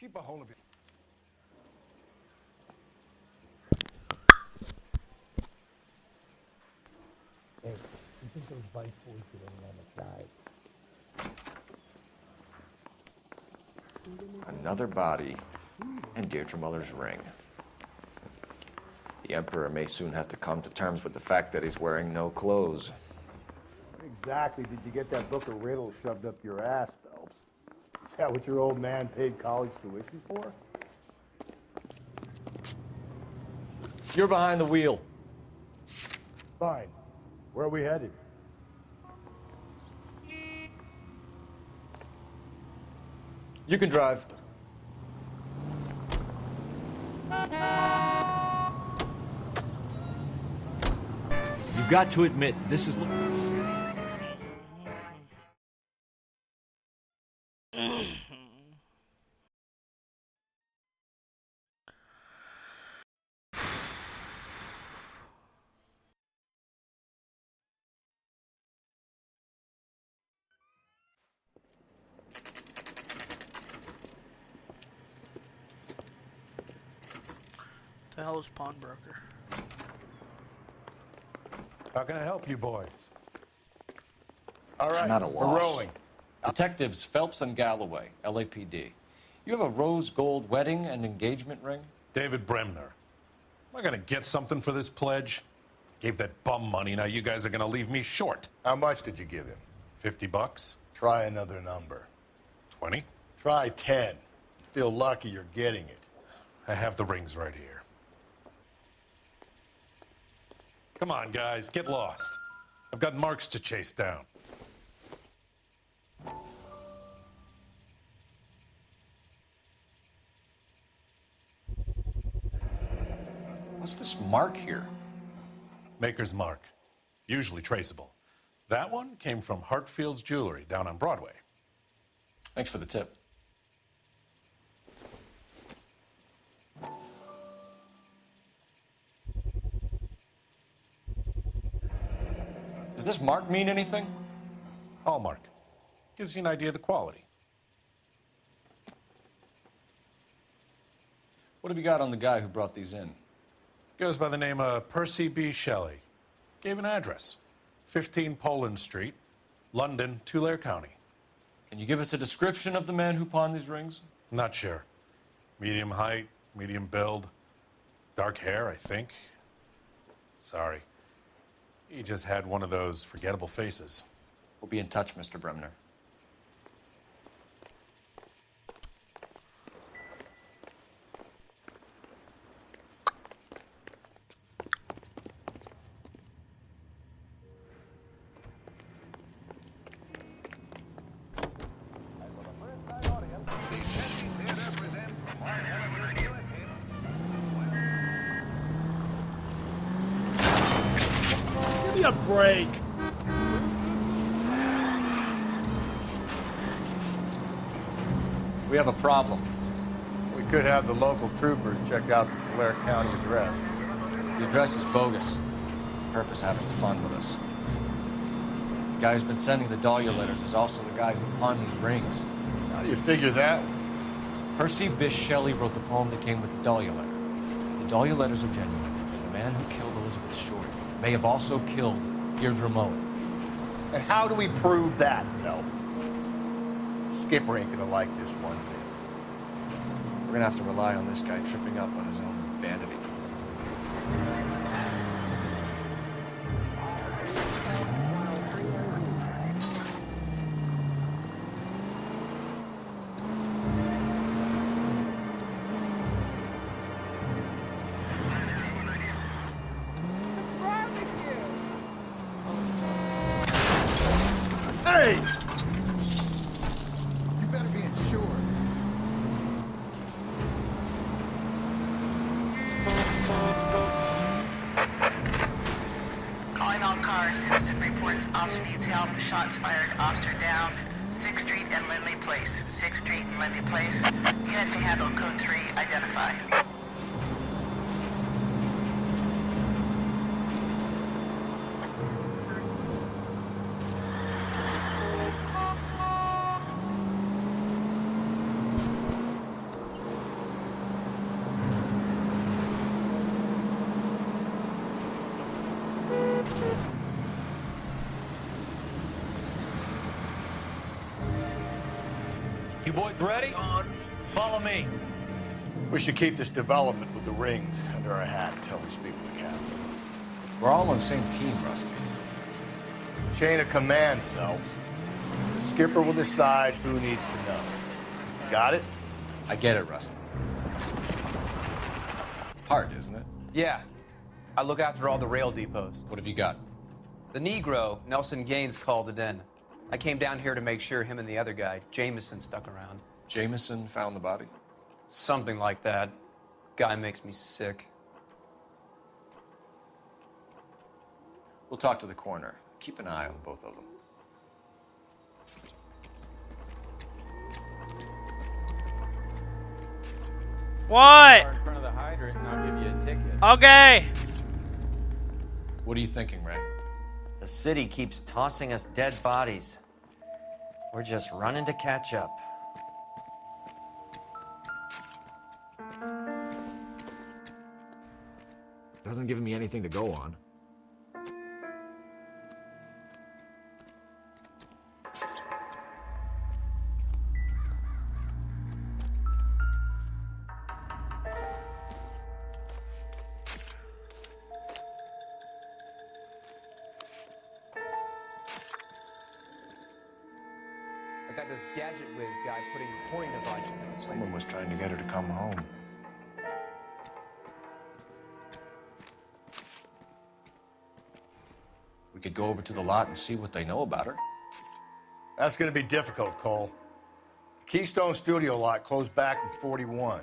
keep a hold of it. Hey, you think those bike boys did anything on the guy? Another body and Deirdre Muller's ring. The Emperor may soon have to come to terms with the fact that he's wearing no clothes. Exactly did you get that book of riddles shoved up your ass, Phelps? Is that what your old man paid college tuition for? You're behind the wheel. Fine. Where are we headed? You can drive. You've got to admit, this is... The hell is pawnbroker? How can I help you boys? All right, I'm at a we're loss. rolling. Detectives Phelps and Galloway, LAPD. You have a rose gold wedding and engagement ring? David Bremner. Am I gonna get something for this pledge? Gave that bum money, now you guys are gonna leave me short. How much did you give him? $50? Try another number. 20? Try 10. Feel lucky you're getting it. I have the rings right here. Come on, guys, get lost. I've got marks to chase down. What's this mark here? Maker's mark. Usually traceable. That one came from Hartfield's Jewelry down on Broadway. Thanks for the tip. Does this mark mean anything? Hallmark. Gives you an idea of the quality. What have you got on the guy who brought these in? Goes by the name of Percy B. Shelley. Gave an address. 15 Poland Street, London, Tulare County. Can you give us a description of the man who pawned these rings? Not sure. Medium height, medium build, dark hair, I think. Sorry. He just had one of those forgettable faces. We'll be in touch, Mr. Bremner. Give me a break! We have a problem. We could have the local troopers check out the Tulare County address. The address is bogus. Purpose having fun with us. The guy who's been sending the Dahlia letters is also the guy who pawned these rings. How do you figure that? Percy Bysshe Shelley wrote the poem that came with the Dahlia letter. The Dahlia letters are genuine. The man who killed Elizabeth Short may have also killed Deirdre Muller. And how do we prove that, Phelps? Skipper ain't gonna like this one bit. We're gonna have to rely on this guy tripping up on his own vanity. Hey! You better be insured. Calling all cars. Citizen reports officer needs help. Shots fired. Officer down. 6th Street and Lindley Place. 6th Street and Lindley Place. Unit to handle code 3. Identify. You boys ready? Follow me. We should keep this development with the rings under our hat until we speak with the captain. We're all on the same team, Rusty. Chain of command, Phelps. The skipper will decide who needs to know. Got it? I get it, Rusty. Hard, isn't it? Yeah. I look after all the rail depots. What have you got? The Negro, Nelson Gaines, called it in. I came down here to make sure him and the other guy, Jameson, stuck around. Jameson found the body? Something like that. Guy makes me sick. We'll talk to the coroner. Keep an eye on both of them. What? In front of the hydrant, and I'll give you a ticket. Okay. What are you thinking, Ray? The city keeps tossing us dead bodies. We're just running to catch up. Doesn't give me anything to go on. I got this gadget whiz guy putting recording devices in. Someone was trying to get her to come home. We could go over to the lot and see what they know about her. That's gonna be difficult, Cole. Keystone Studio lot closed back in 41.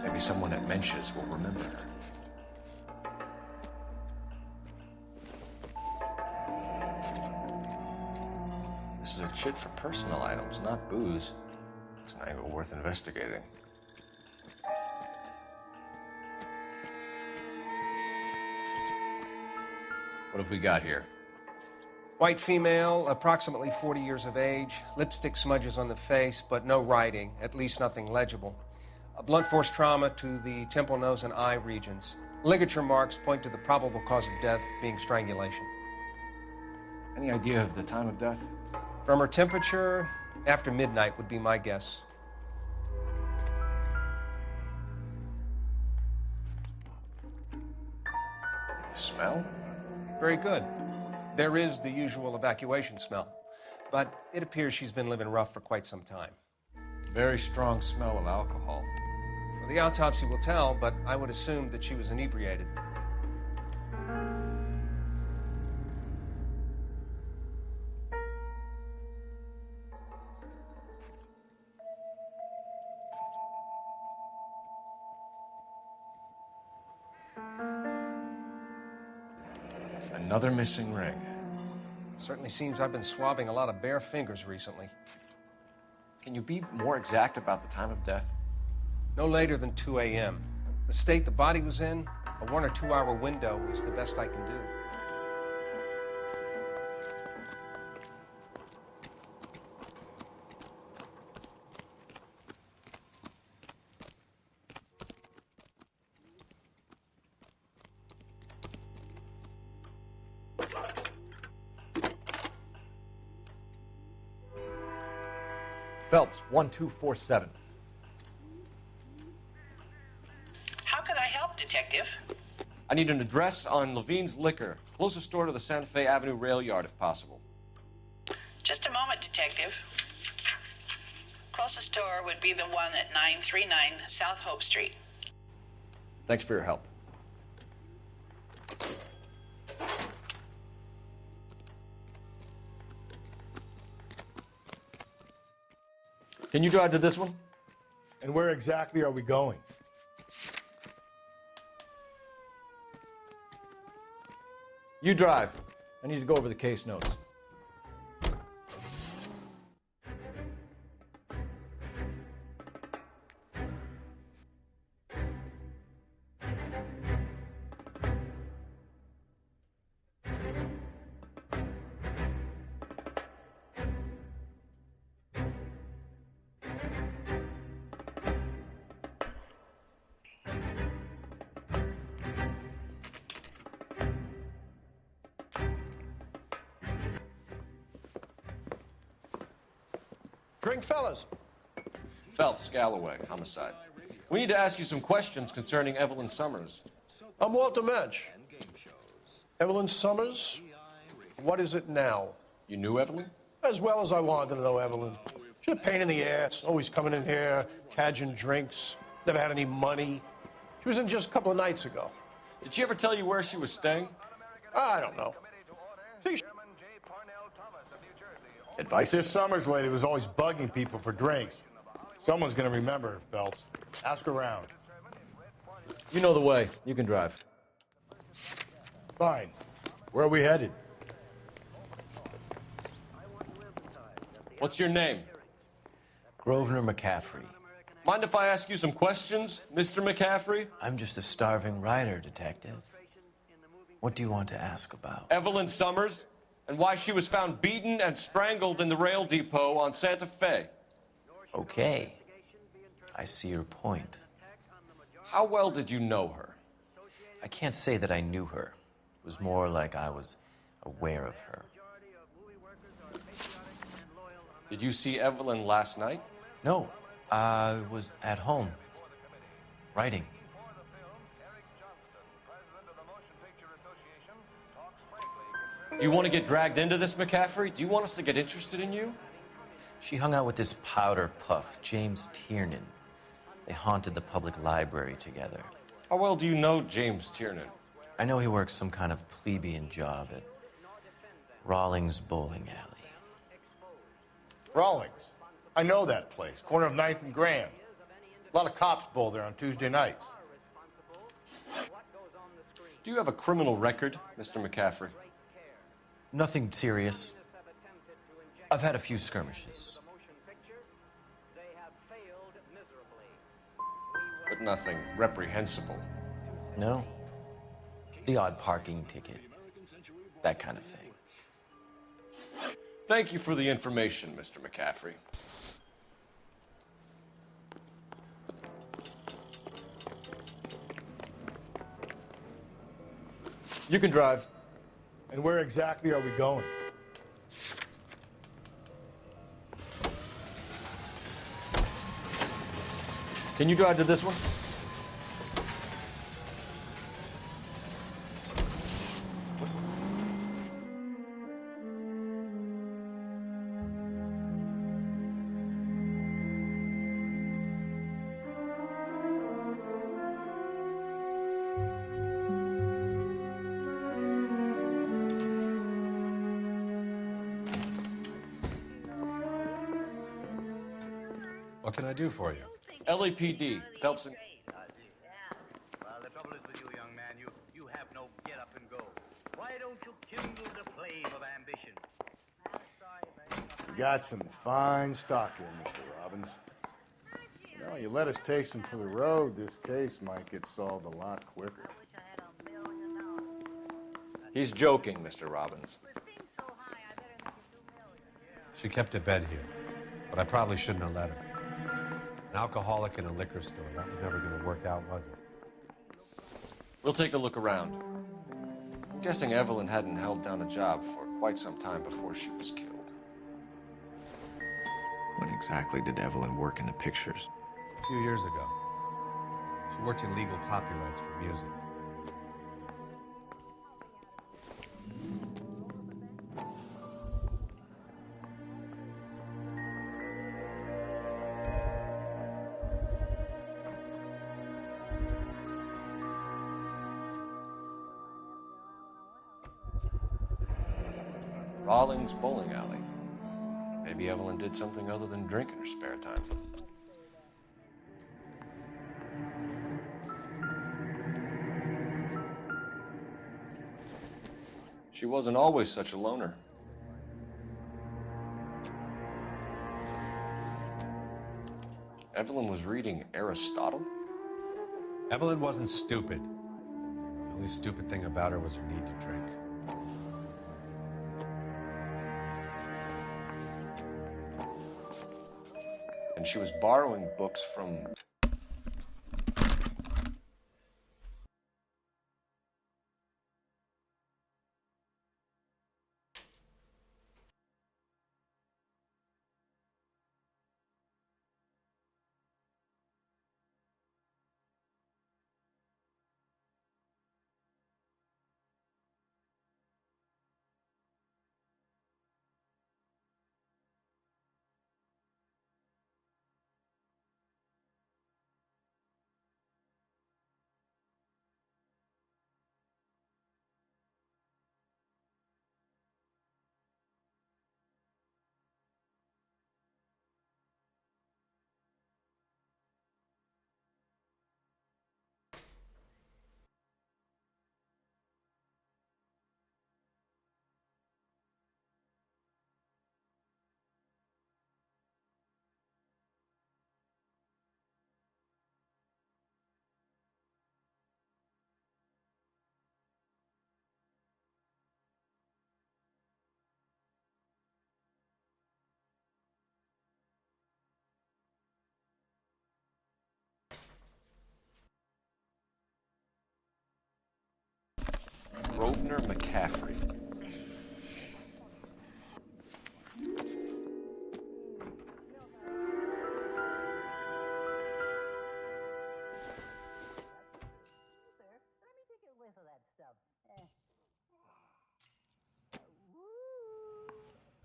Maybe someone at Mensch's will remember her. This is a chit for personal items, not booze. It's an angle worth investigating. What have we got here? White female, approximately 40 years of age, lipstick smudges on the face, but no writing, at least nothing legible. A blunt force trauma to the temple, nose, and eye regions. Ligature marks point to the probable cause of death being strangulation. Any idea of the time of death? From her temperature, after midnight would be my guess. Smell? Very good. There is the usual evacuation smell, but it appears she's been living rough for quite some time. Very strong smell of alcohol. Well, the autopsy will tell, but I would assume that she was inebriated. Another missing ring. Certainly seems I've been swabbing a lot of bare fingers recently. Can you be more exact about the time of death? No later than 2 a.m. The state the body was in, a 1 or 2 hour window is the best I can do. Phelps, 1247. How can I help, Detective? I need an address on Levine's Liquor, closest store to the Santa Fe Avenue rail yard, if possible. Just a moment, Detective. Closest store would be the one at 939 South Hope Street. Thanks for your help. Can you drive to this one? And where exactly are we going? You drive. I need to go over the case notes. Drink, fellas. Phelps, Galloway, homicide. We need to ask you some questions concerning Evelyn Summers. I'm Walter Mensch. Evelyn Summers, what is it now? You knew Evelyn? As well as I wanted to know Evelyn. She's a pain in the ass, always coming in here, cadging drinks, never had any money. She was in just a couple of nights ago. Did she ever tell you where she was staying? I don't know. Advice? This Summers lady was always bugging people for drinks. Someone's gonna remember her, Phelps. Ask around. You know the way. You can drive. Fine. Where are we headed? What's your name? Grosvenor McCaffrey. Mind if I ask you some questions, Mr. McCaffrey? I'm just a starving writer, detective. What do you want to ask about? Evelyn Summers, and why she was found beaten and strangled in the rail depot on Santa Fe. Okay. I see your point. How well did you know her? I can't say that I knew her. It was more like I was aware of her. Did you see Evelyn last night? No, I was at home, writing. Do you want to get dragged into this, McCaffrey? Do you want us to get interested in you? She hung out with this powder puff, James Tiernan. They haunted the public library together. How well do you know James Tiernan? I know he works some kind of plebeian job at Rawlings Bowling Alley. Rawlings. I know that place. Corner of 9th and Grand. A lot of cops bowl there on Tuesday nights. Do you have a criminal record, Mr. McCaffrey? Nothing serious. I've had a few skirmishes. But nothing reprehensible. No. The odd parking ticket. That kind of thing. Thank you for the information, Mr. McCaffrey. You can drive. And where exactly are we going? Can you drive to this one? What can I do for you? LAPD, Phelps and... Well, the trouble is with you, young man, you have no get up and go. Why don't you kindle the flame of ambition? You got some fine stock here, Mr. Robbins. You know, you let us take some for the road, this case might get solved a lot quicker. He's joking, Mr. Robbins. She kept a bed here, but I probably shouldn't have let her. An alcoholic in a liquor store. That was never going to work out, was it? We'll take a look around. I'm guessing Evelyn hadn't held down a job for quite some time before she was killed. When exactly did Evelyn work in the pictures? A few years ago. She worked in legal copyrights for music. Rawlings Bowling Alley. Maybe Evelyn did something other than drink in her spare time. She wasn't always such a loner. Evelyn was reading Aristotle? Evelyn wasn't stupid. The only stupid thing about her was her need to drink. And she was borrowing books from Abner McCaffrey.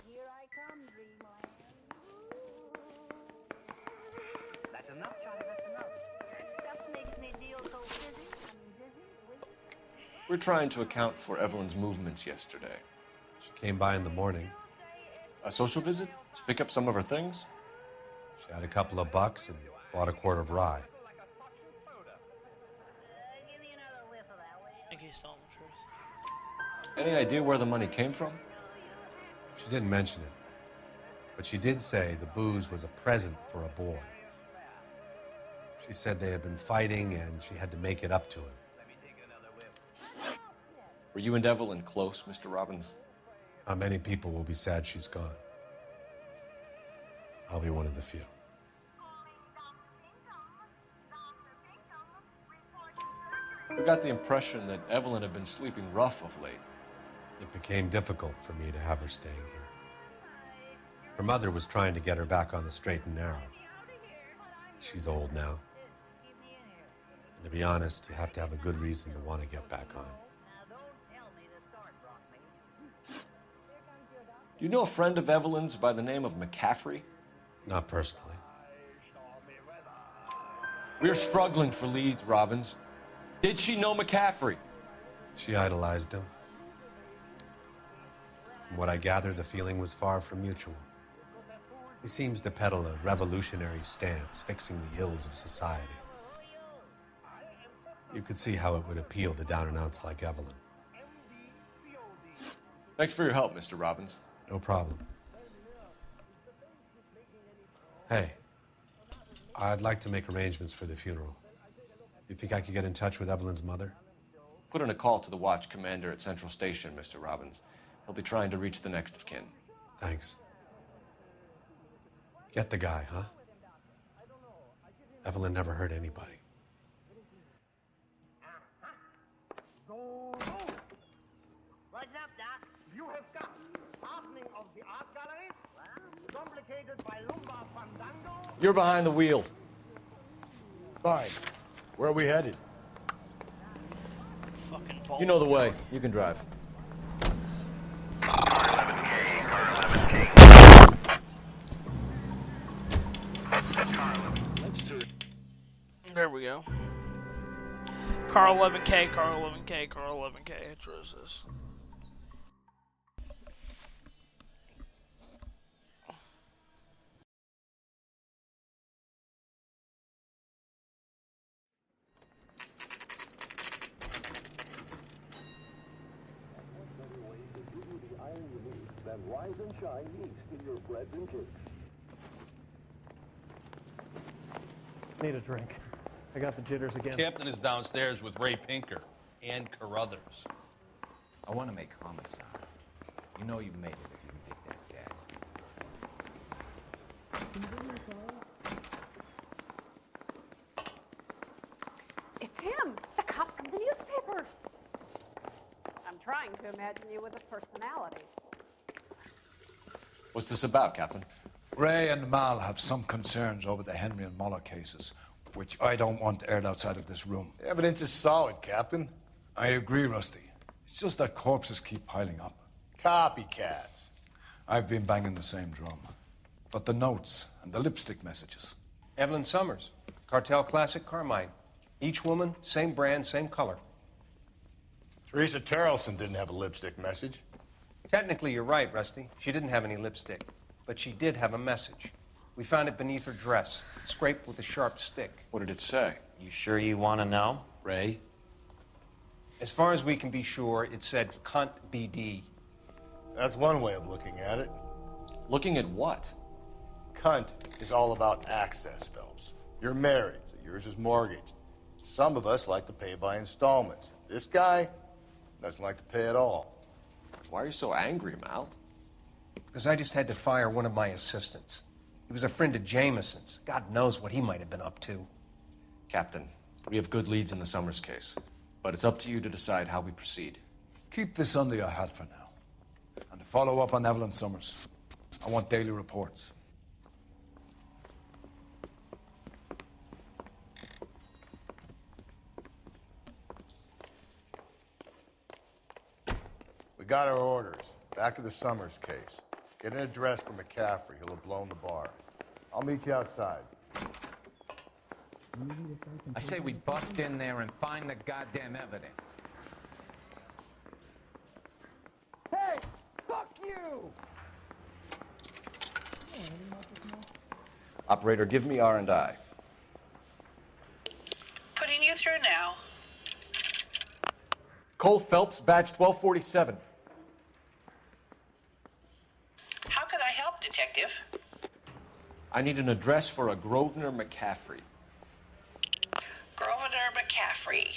Here I come, dreamland. That's enough, Charlie, that's enough. That stuff makes me feel so dizzy. I'm dizzy. We're trying to account for Evelyn's movements yesterday. She came by in the morning. A social visit? To pick up some of her things? She had a couple of bucks and bought a quart of rye. I think he's telling the truth. Any idea where the money came from? She didn't mention it, but she did say the booze was a present for a boy. She said they had been fighting and she had to make it up to him. Were you and Evelyn close, Mr. Robbins? Not many people will be sad she's gone. I'll be one of the few. We got the impression that Evelyn had been sleeping rough of late. It became difficult for me to have her staying here. Her mother was trying to get her back on the straight and narrow. She's old now. And to be honest, you have to have a good reason to want to get back on. Do you know a friend of Evelyn's by the name of McCaffrey? Not personally. We're struggling for leads, Robbins. Did she know McCaffrey? She idolized him. From what I gather, the feeling was far from mutual. He seems to peddle a revolutionary stance, fixing the ills of society. You could see how it would appeal to down-and-outs like Evelyn. Thanks for your help, Mr. Robbins. No problem. Hey, I'd like to make arrangements for the funeral. You think I could get in touch with Evelyn's mother? Put in a call to the watch commander at Central Station, Mr. Robbins. He'll be trying to reach the next of kin. Thanks. Get the guy, huh? Evelyn never hurt anybody. What's up, Doc? You have got opening of the art gallery, complicated by lumbar fandango. You're behind the wheel. Fine. Where are we headed? Fucking ball. You know the way. You can drive. There we go. Car 11K, car 11K, car 11K. That's what this is. Then rise and shine east in your breads and cakes. Need a drink. I got the jitters again. Captain is downstairs with Ray Pinker and Carruthers. I want to make homicide. You know you've made it if you can take that gas. It's him, the cop from the newspapers. I'm trying to imagine you with a personality. What's this about, Captain? Ray and Mal have some concerns over the Henry and Muller cases, which I don't want aired outside of this room. The evidence is solid, Captain. I agree, Rusty. It's just that corpses keep piling up. Copycats. I've been banging the same drum. But the notes and the lipstick messages. Evelyn Summers, Cartel Classic Carmine. Each woman, same brand, same color. Teresa Terrelson didn't have a lipstick message. Technically, you're right, Rusty. She didn't have any lipstick. But she did have a message. We found it beneath her dress, scraped with a sharp stick. What did it say? You sure you want to know? Ray? As far as we can be sure, it said cunt BD. That's one way of looking at it. Looking at what? Cunt is all about access, Phelps. You're married, so yours is mortgaged. Some of us like to pay by installments. This guy doesn't like to pay at all. Why are you so angry, Mal? Because I just had to fire one of my assistants. He was a friend of Jameson's. God knows what he might have been up to. Captain, we have good leads in the Summers case, but it's up to you to decide how we proceed. Keep this under your hat for now. And to follow up on Evelyn Summers, I want daily reports. We got our orders. Back to the Summers case. Get an address for McCaffrey. He'll have blown the bar. I'll meet you outside. I say we bust in there and find the goddamn evidence. Hey, fuck you! Operator, give me R&I. Putting you through now. Cole Phelps, badge 1247. How could I help, Detective? I need an address for a Grosvenor McCaffrey. Grosvenor McCaffrey.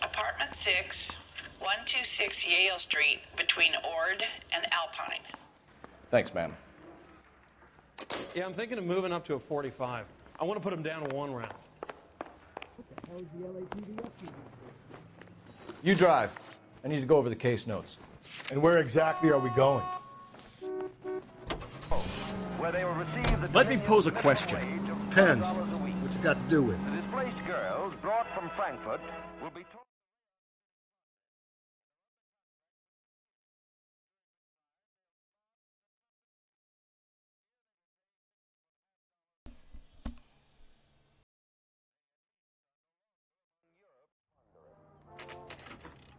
Apartment 6, 126 Yale Street, between Ord and Alpine. Thanks, ma'am. Yeah, I'm thinking of moving up to a 45. I want to put him down to 1 round. What the hell is the LAPD up to? You drive. I need to go over the case notes. And where exactly are we going? Where they will receive the Let me pose a question. Depends. What you got to do with it? The displaced girls brought from Frankfurt will be taught.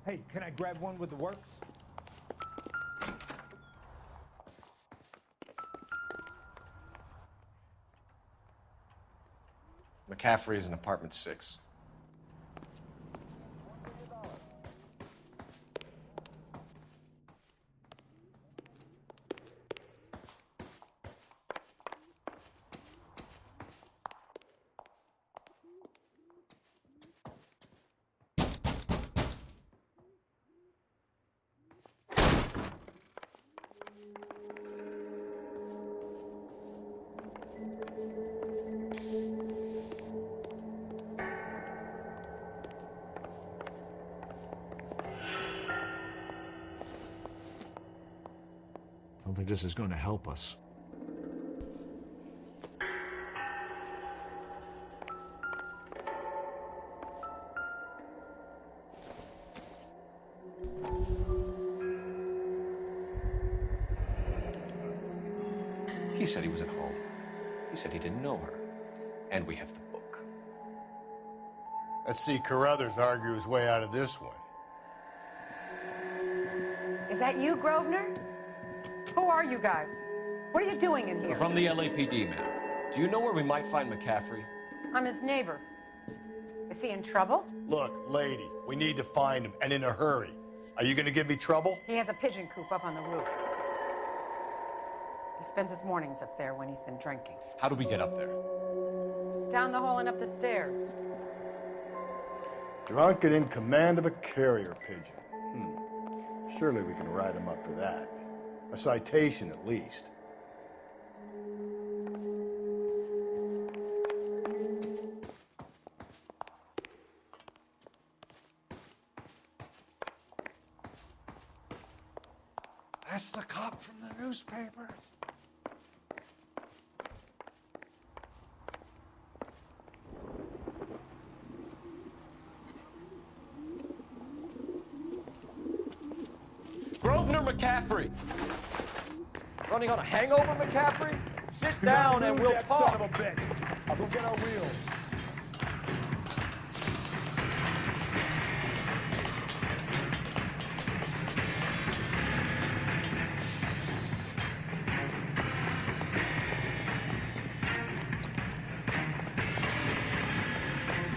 Hey, can I grab one with the works? McCaffrey is in apartment 6. I don't think this is going to help us. He said he was at home. He said he didn't know her. And we have the book. Let's see Carruthers argue his way out of this one. Is that you, Grosvenor? Who are you guys? What are you doing in here? We're from the LAPD, ma'am. Do you know where we might find McCaffrey? I'm his neighbor. Is he in trouble? Look, lady, we need to find him, and in a hurry. Are you going to give me trouble? He has a pigeon coop up on the roof. He spends his mornings up there when he's been drinking. How do we get up there? Down the hall and up the stairs. Drunk and in command of a carrier pigeon. Surely we can write him up for that. A citation, at least. That's the cop from the newspaper. Grosvenor McCaffrey! Running on a hangover, McCaffrey? Sit down and we'll talk. Son of a bitch. I'll go get our wheels.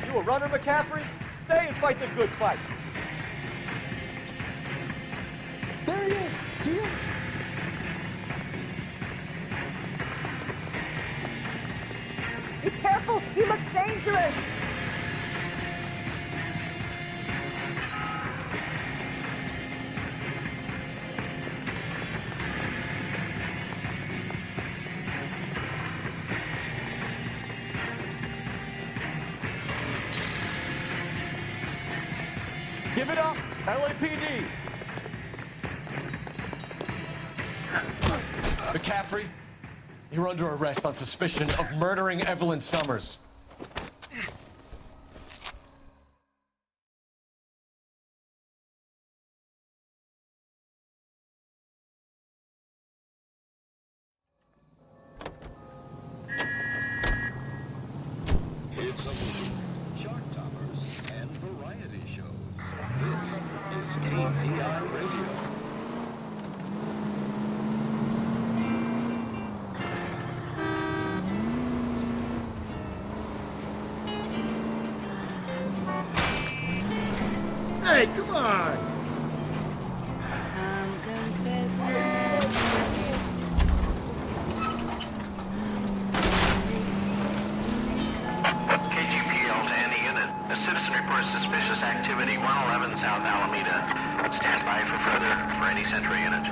You a runner, McCaffrey? Stay and fight the good fight. There he is. See him? Be careful! He looks dangerous! Give it up. LAPD! McCaffrey, you're under arrest on suspicion of murdering Evelyn Summers. It's a movie, chart toppers, and variety shows. This is KTI Radio. Hey, come on! KGPL to any unit. A citizen reports suspicious activity 111 South Alameda. Stand by for any Central unit.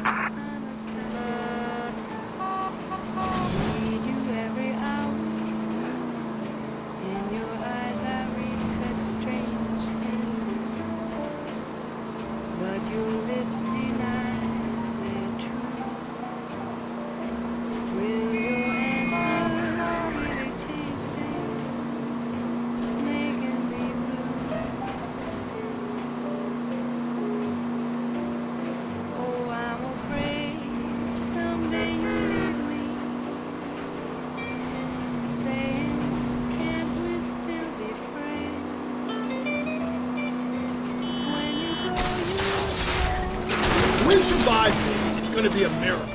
We survive this. It's gonna be a miracle.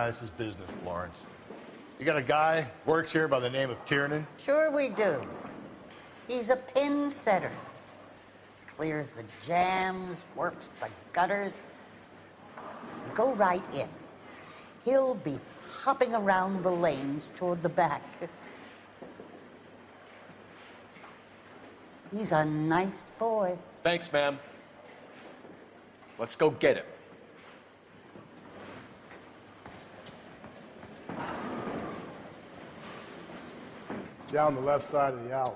This is business, Florence. You got a guy works here by the name of Tiernan? Sure we do. He's a pin setter. Clears the jams, works the gutters. Go right in. He'll be hopping around the lanes toward the back. He's a nice boy. Thanks, ma'am. Let's go get him. Down the left side of the alley.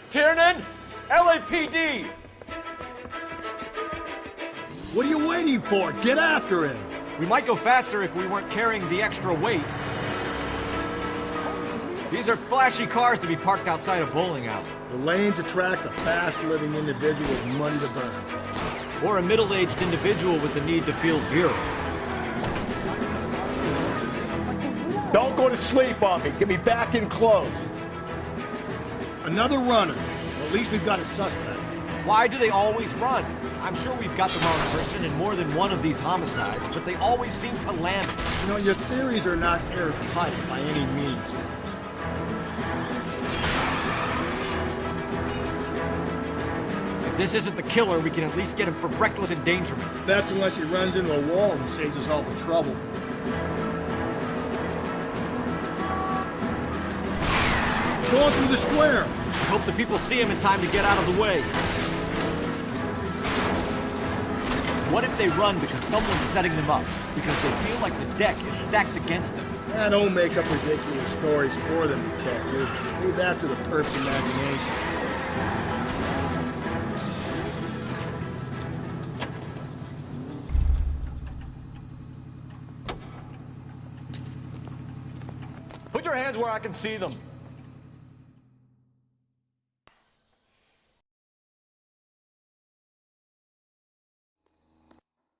Tiernan! LAPD! What are you waiting for? Get after him! We might go faster if we weren't carrying the extra weight. These are flashy cars to be parked outside a bowling alley. The lanes attract a fast-living individual with money to burn. Or a middle-aged individual with the need to feel virile. Don't go to sleep on me. Get me back in close. Another runner. Well, at least we've got a suspect. Why do they always run? I'm sure we've got the wrong person in more than one of these homicides, but they always seem to land. You know, your theories are not airtight by any means. If this isn't the killer, we can at least get him for reckless endangerment. That's unless he runs into a wall and saves us all the trouble. Going through the square. Hope the people see him in time to get out of the way. What if they run because someone's setting them up? Because they feel like the deck is stacked against them? Don't make up ridiculous stories for them, detective. Leave that to the perfect imagination. hands where I can see them.